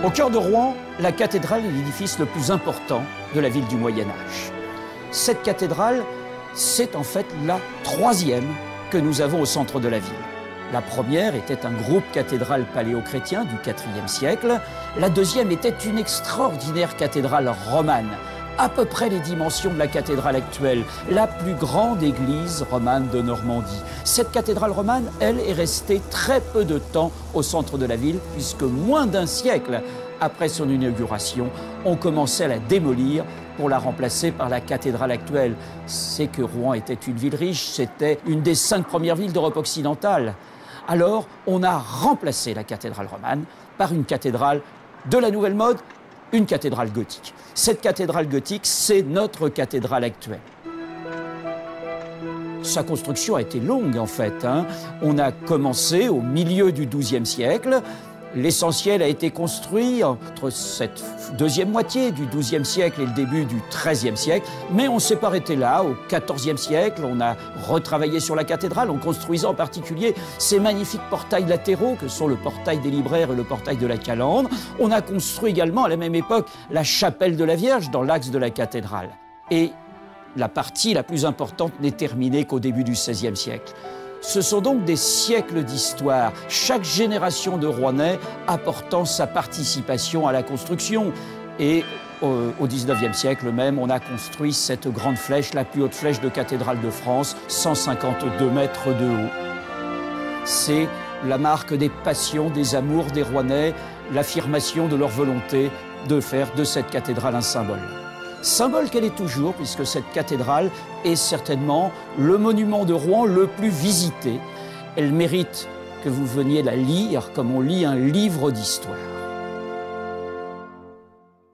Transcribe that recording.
Au cœur de Rouen, la cathédrale est l'édifice le plus important de la ville du Moyen-Âge. Cette cathédrale, c'est en fait la troisième que nous avons au centre de la ville. La première était un groupe cathédral paléochrétien du IVe siècle. La deuxième était une extraordinaire cathédrale romane, à peu près les dimensions de la cathédrale actuelle, la plus grande église romane de Normandie. Cette cathédrale romane, elle, est restée très peu de temps au centre de la ville, puisque moins d'un siècle après son inauguration, on commençait à la démolir pour la remplacer par la cathédrale actuelle. C'est que Rouen était une ville riche, c'était une des 5 premières villes d'Europe occidentale. Alors, on a remplacé la cathédrale romane par une cathédrale de la nouvelle mode, une cathédrale gothique. Cette cathédrale gothique, c'est notre cathédrale actuelle. Sa construction a été longue, en fait. On a commencé au milieu du XIIe siècle. L'essentiel a été construit entre cette deuxième moitié du XIIe siècle et le début du XIIIe siècle. Mais on ne s'est pas arrêté là. Au XIVe siècle, on a retravaillé sur la cathédrale en construisant en particulier ces magnifiques portails latéraux que sont le portail des libraires et le portail de la Calandre. On a construit également à la même époque la chapelle de la Vierge dans l'axe de la cathédrale. Et la partie la plus importante n'est terminée qu'au début du XVIe siècle. Ce sont donc des siècles d'histoire, chaque génération de Rouennais apportant sa participation à la construction. Et au XIXe siècle même, on a construit cette grande flèche, la plus haute flèche de cathédrale de France, 152 mètres de haut. C'est la marque des passions, des amours des Rouennais, l'affirmation de leur volonté de faire de cette cathédrale un symbole. Symbole qu'elle est toujours, puisque cette cathédrale est certainement le monument de Rouen le plus visité. Elle mérite que vous veniez la lire comme on lit un livre d'histoire.